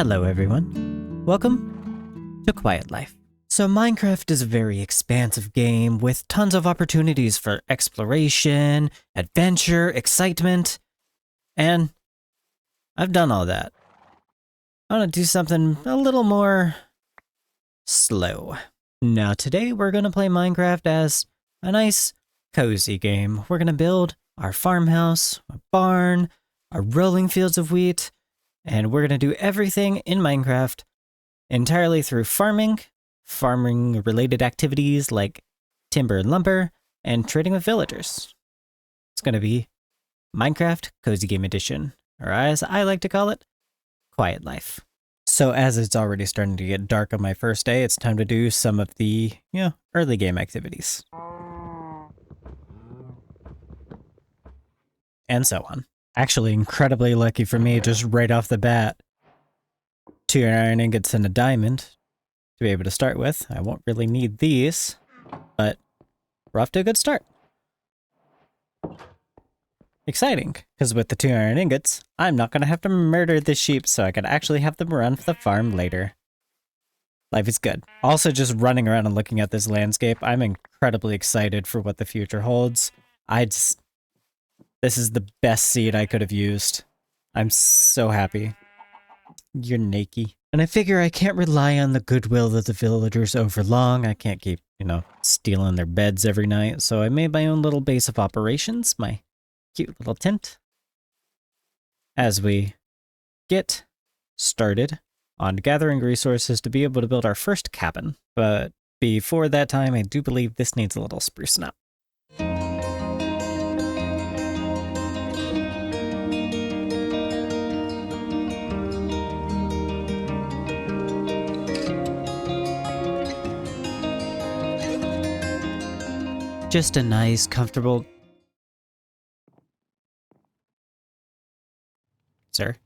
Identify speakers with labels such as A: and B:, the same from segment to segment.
A: Hello everyone, welcome to Quiet Life. So Minecraft is a very expansive game with tons of opportunities for exploration, adventure, excitement, and I've done all that. I want to do something a little more slow. Now today we're going to play Minecraft as a nice, cozy game. We're going to build our farmhouse, a barn, our rolling fields of wheat, and we're going to do everything in Minecraft entirely through farming-related activities like timber and lumber, and trading with villagers. It's going to be Minecraft Cozy Game Edition, or as I like to call it, Quiet Life. So as it's already starting to get dark on my first day, it's time to do some of the, early game activities. And so on. Actually, incredibly lucky for me, just right off the bat, 2 iron ingots and a diamond to be able to start with. I won't really need these, but we're off to a good start. Exciting, because with the 2 iron ingots, I'm not going to have to murder the sheep, so I can actually have them run for the farm later. Life is good. Also, just running around and looking at this landscape, I'm incredibly excited for what the future holds. This is the best seed I could have used. I'm so happy. You're naked. And I figure I can't rely on the goodwill of the villagers over long. I can't keep, stealing their beds every night. So I made my own little base of operations, my cute little tent. As we get started on gathering resources to be able to build our first cabin. But before that time, I do believe this needs a little sprucing up. Just a nice, comfortable... Sir?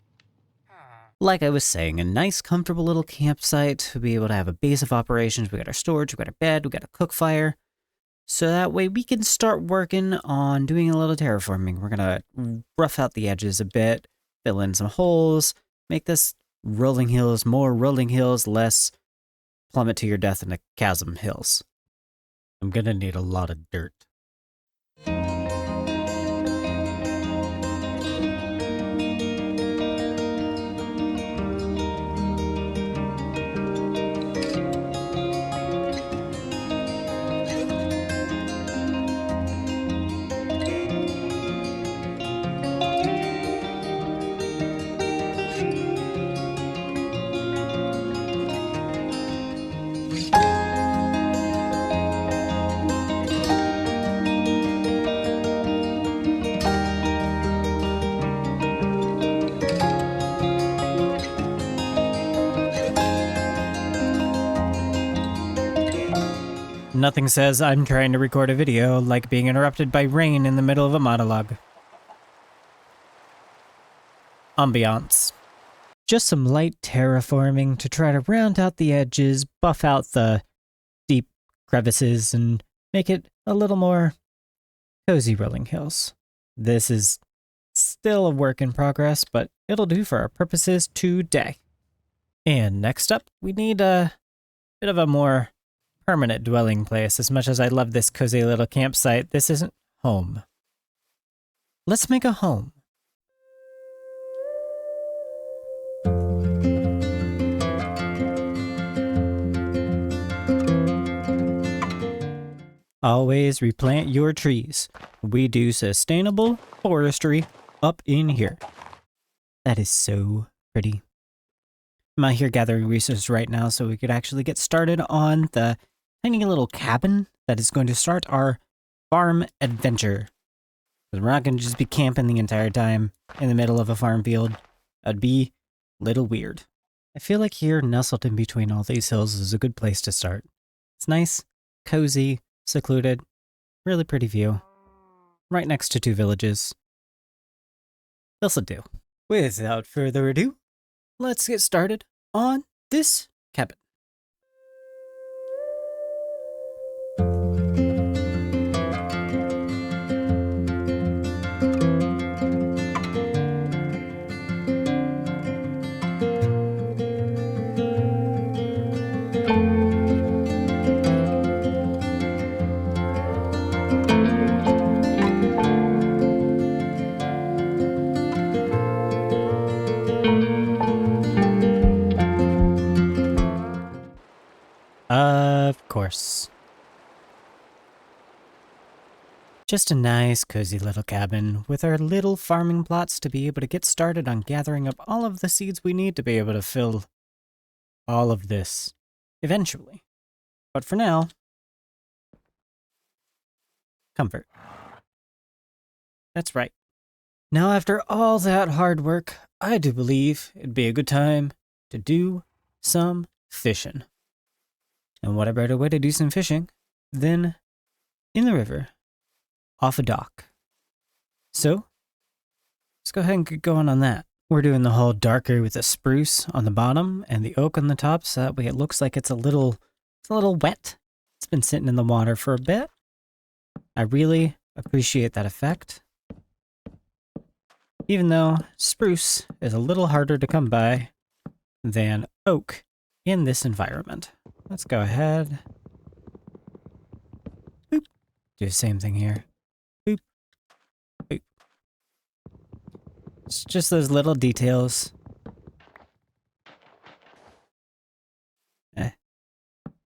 A: Like I was saying, a nice, comfortable little campsite to be able to have a base of operations. We got our storage, we got our bed, we got a cook fire. So that way we can start working on doing a little terraforming. We're gonna rough out the edges a bit, fill in some holes, make this rolling hills more rolling hills, less plummet to your death in the chasm hills. I'm gonna need a lot of dirt. Nothing says I'm trying to record a video like being interrupted by rain in the middle of a monologue. Ambiance. Just some light terraforming to try to round out the edges, buff out the deep crevices, and make it a little more cozy rolling hills. This is still a work in progress, but it'll do for our purposes today. And next up, we need a bit of a more permanent dwelling place. As much as I love this cozy little campsite, this isn't home. Let's make a home. Always replant your trees. We do sustainable forestry up in here. That is so pretty. I'm out here gathering resources right now so we could actually get started on the tiny little cabin that is going to start our farm adventure. We're not going to just be camping the entire time in the middle of a farm field. That'd be a little weird. I feel like here, nestled in between all these hills, is a good place to start. It's nice, cozy, secluded, really pretty view. Right next to 2 villages. This'll do. Without further ado, let's get started on this cabin. Of course. Just a nice, cozy little cabin with our little farming plots to be able to get started on gathering up all of the seeds we need to be able to fill all of this eventually. But for now, comfort. That's right. Now, after all that hard work, I do believe it'd be a good time to do some fishing. And what a better way to do some fishing than in the river, off a dock. So, let's go ahead and get going on that. We're doing the whole darker with the spruce on the bottom and the oak on the top, so that way it looks like it's a little wet. It's been sitting in the water for a bit. I really appreciate that effect. Even though spruce is a little harder to come by than oak in this environment. Let's go ahead. Boop. Do the same thing here. Boop. Boop. It's just those little details.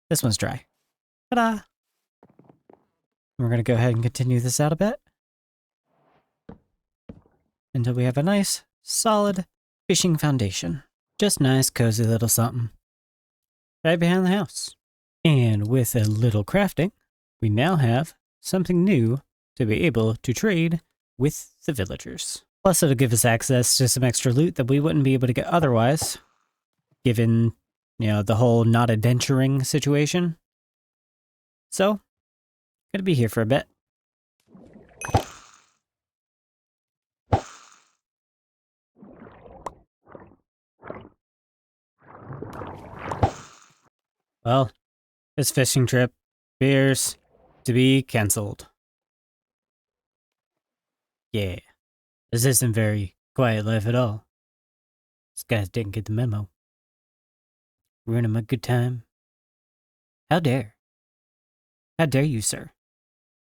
A: This one's dry. Ta-da! We're going to go ahead and continue this out a bit until we have a nice, solid fishing foundation. Just nice, cozy little something right behind the house. And with a little crafting, we now have something new to be able to trade with the villagers. Plus, it'll give us access to some extra loot that we wouldn't be able to get otherwise, given, the whole not adventuring situation. So, gonna be here for a bit. Well, this fishing trip appears to be cancelled. Yeah, this isn't very quiet life at all. These guys didn't get the memo. Ruining my good time. How dare? How dare you, sir?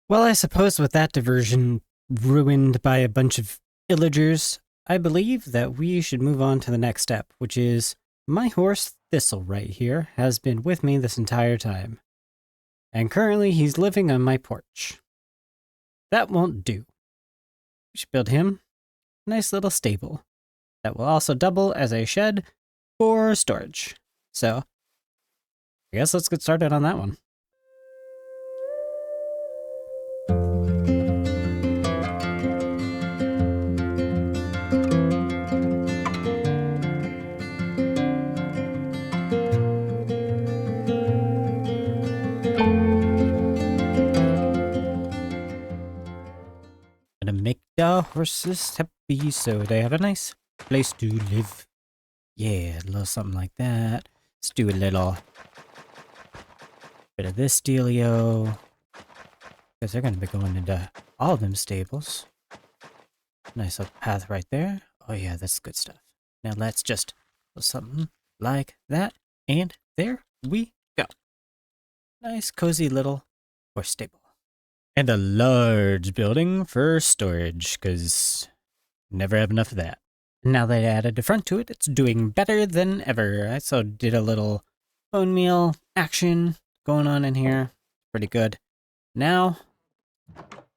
A: Well, I suppose with that diversion ruined by a bunch of villagers, I believe that we should move on to the next step, which is my horse Thistle right here has been with me this entire time. And currently he's living on my porch. That won't do. We should build him a nice little stable that will also double as a shed for storage. So, I guess let's get started on that one. Gonna make the horses happy so they have a nice place to live. Yeah, a little something like that. Let's do a little bit of this dealio. Because they're gonna be going into all of them stables. Nice little path right there. Oh yeah, that's good stuff. Now let's just do something like that. And there we go. Nice cozy little horse stable. And a large building for storage, because never have enough of that. Now that I added the front to it, it's doing better than ever. I also did a little bone meal action going on in here. Pretty good. Now,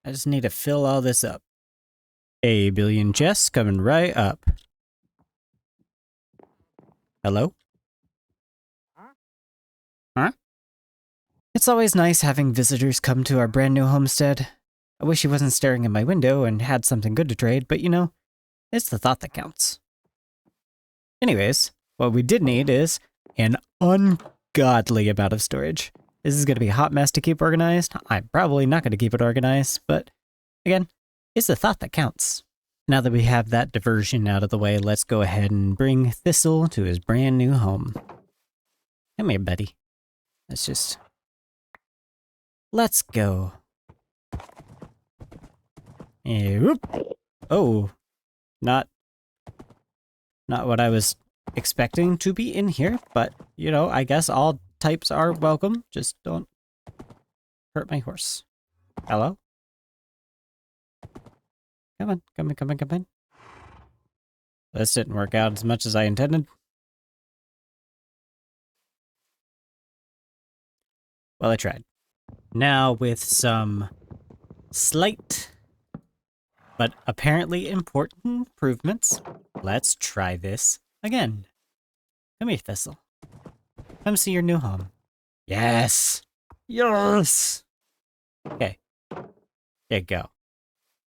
A: I just need to fill all this up. A billion chests coming right up. Hello? Huh? It's always nice having visitors come to our brand new homestead. I wish he wasn't staring at my window and had something good to trade, but it's the thought that counts. Anyways, what we did need is an ungodly amount of storage. This is going to be a hot mess to keep organized. I'm probably not going to keep it organized, but again, it's the thought that counts. Now that we have that diversion out of the way, let's go ahead and bring Thistle to his brand new home. Come here, buddy. Let's go. Oh, not what I was expecting to be in here, but, I guess all types are welcome. Just don't hurt my horse. Hello? Come on, come in, come in, come in. This didn't work out as much as I intended. Well, I tried. Now with some slight but apparently important improvements, let's try this again. Come here, Thistle. Come see your new home. Yes! Yes! Okay. There you go.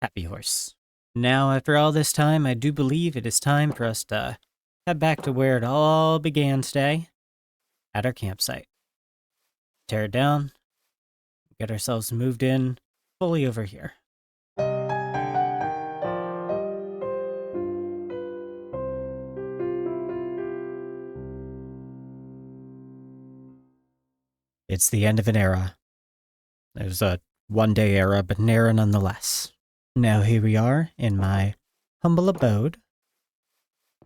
A: Happy horse. Now, after all this time, I do believe it is time for us to head back to where it all began today, at our campsite. Tear it down, get ourselves moved in fully over here. It's the end of an era. It was a one-day era, but an era nonetheless. Now here we are in my humble abode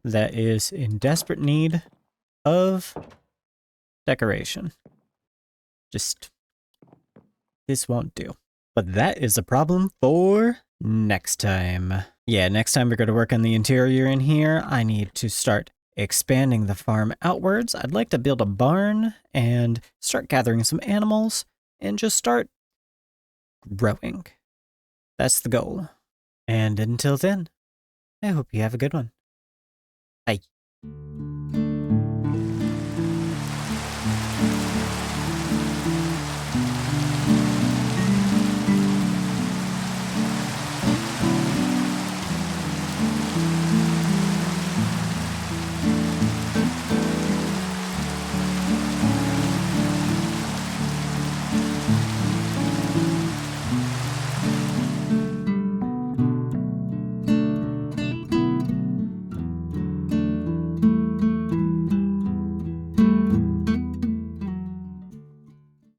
A: that is in desperate need of decoration. Just, this won't do. But that is a problem for next time. Yeah, next time we're going to work on the interior in here. I need to start expanding the farm outwards. I'd like to build a barn and start gathering some animals and just start growing. That's the goal. And until then, I hope you have a good one. Bye.